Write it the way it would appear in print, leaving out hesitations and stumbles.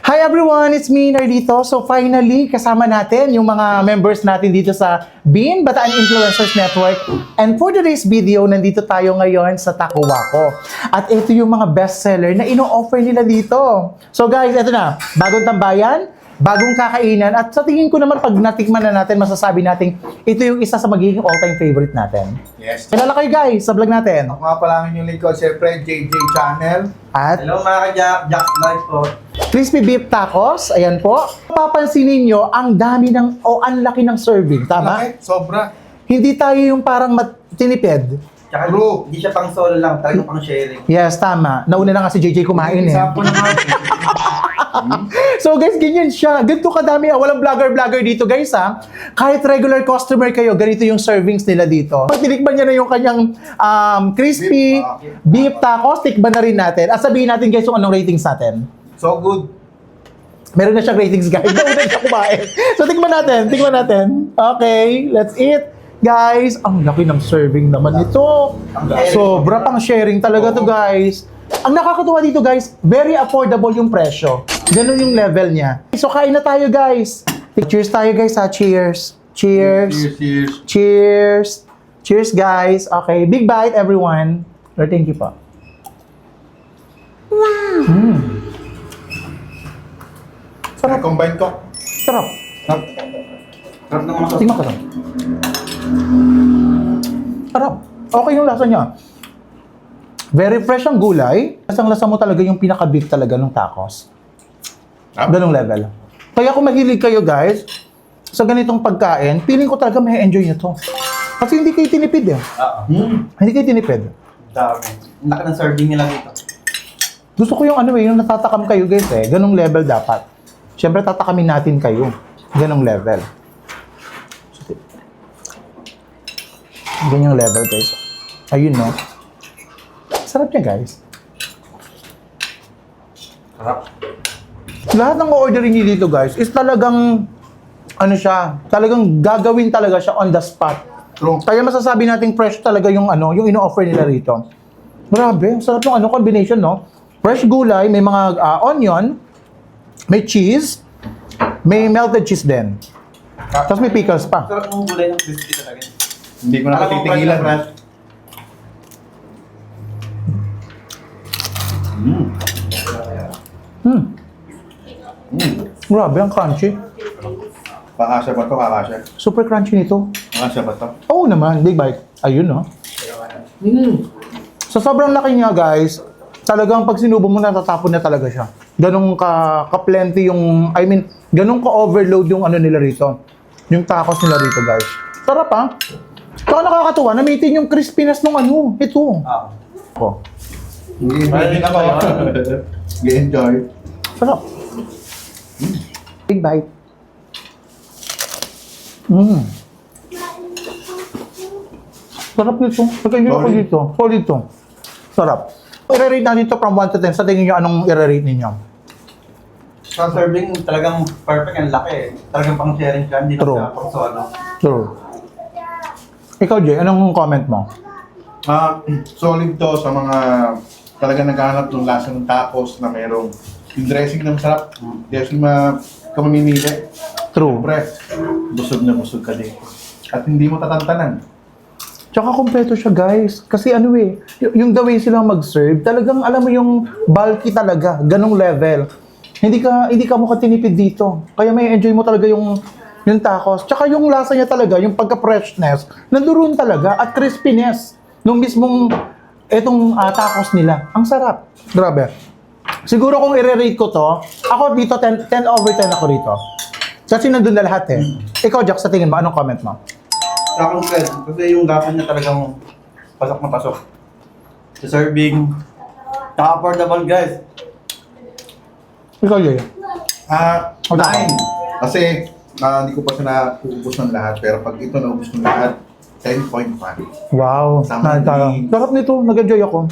Hi everyone! It's me, Nardito. So finally, kasama natin yung mga members natin dito sa BIN, Bataan Influencers Network. And for today's video, nandito tayo ngayon sa Taco Waco. At ito yung mga bestseller na ino-offer nila dito. So guys, ito na. Bagong tambayan, bagong kakainan. At sa tingin ko naman, pag natikman na natin, masasabi natin, ito yung isa sa magiging all-time favorite natin. Yes. Kilala kayo guys sa vlog natin. Ako nga pala ang inyong lingkod, siyempre, JJ Channel. At Hello mga ka-Jack, Jack's Life po. Crispy Beef Tacos, ayan po. Papansinin nyo, ang dami ng, ang laki ng serving, tama? Laki, sobra. Hindi tayo yung parang tinipid. Tsaka True. hindi siya pang solo lang, talaga pang sharing. Yes, tama. Nauna na nga si JJ kumain eh. Sampo naman. So guys, ganyan siya. Ganito kadami. Walang vlogger dito guys ha. Kahit regular customer kayo, ganito yung servings nila dito. Pag tinikman niya na yung kanyang crispy beef tacos, tikman na rin natin. At sabihin natin guys kung anong ratings natin. So good. Meron na siyang ratings guys. Nauna siya kumain. So tikman natin. Okay, let's eat. Guys, ang laki ng serving naman nito. Sobra pang sharing talaga to guys. Ang nakakatuwa dito guys, very affordable yung presyo. Ganun yung level niya. So kain na tayo guys. Cheers tayo guys ha. Cheers. Cheers. Cheers. Cheers. Cheers guys. Okay, big bite everyone. Or thank you pa. Wow. Sarap. Combine ko. Sarap. Sarap. Sarap ng mga Tingnan ko lang. Sarap. Okay yung lasa niya. Very fresh ang gulay. Lasang-lasa mo talaga yung pinaka-beef talaga ng tacos. Ganong level. Kaya kung mahilig kayo guys, sa ganitong pagkain, feeling ko talaga may enjoy nyo to. Kasi hindi kayo tinipid eh. Hindi kayo tinipid. dami. Ang laki ng serving nila dito. Gusto ko yung yung natatakam kayo guys eh. Ganong level dapat. Siyempre tatakamin natin kayo. Ganong level. Ganyang level guys. Ayun no. Sarap niya guys. Sarap. Lahat ng orderin niyo dito guys is talagang talagang gagawin talaga siya on the spot. True. Kaya masasabi nating fresh talaga yung yung ino-offer nila rito. Grabe, sarap ng combination no. Fresh gulay, may mga onion, may cheese, may melted cheese din. Tapos may pickles pa. Sarap ng gulay ng crispy talaga. Hindi ko na katitigilan. Grabe, ang crunchy. Kakasya ba ito? Kakasya. Super crunchy nito. Kakasya ba ito? Oo naman, big bite. Ayun no. So sobrang laki niya guys. Talagang pag sinubo mo natatapon na talaga siya. Ganong ka-plenty yung, ganong ka-overload yung nila rito. Yung tacos nila rito guys. Sarap ha. Saka nakakatuwa, na-maintain yung crispiness ng ito. Oh. Hindi ako. Enjoy. Sarap. Big bite. Sarap nito. Pagkain ako dito. Solid to. Sarap. I-rate natin ito from 1 to 10. Sa tingin nyo, anong i-rate ninyo? Sa serving, talagang perfect and laki eh. Talagang pang sharing siya, hindi na True. siya pang solo. True. Ikaw, Jay, anong comment mo? Solid to sa mga talaga naghahanap ng lasa ng tacos na merong yung dressing na masarap. Dressing ka mamimili. True. Siyempre, busog na busog ka din. At hindi mo tatantanan. Tsaka kompleto siya, guys. Kasi yung the way sila mag-serve, talagang alam mo yung bulky talaga, ganong level. Hindi ka mukha tinipid dito. Kaya may enjoy mo talaga yung tacos. Tsaka yung lasa niya talaga, yung pagka-freshness, nandoon talaga at crispiness nung mismong etong tacos nila. Ang sarap. Grabe. Siguro kung i-rate ko to, ako dito 10 over 10 ako rito. Kasi nandun na lahat eh. Ikaw, Jack, sa tingin mo, anong comment mo? Sa akong friend, kasi yung gapan niya talagang pasok na pasok. Sa serving, affordable guys. Ikaw, Jay. 9. Kasi hindi ko pa siya naubos ng lahat. Pero pag ito naubos ng lahat, 10.5. Wow. Tama Sarap nito. Nag-enjoy ako.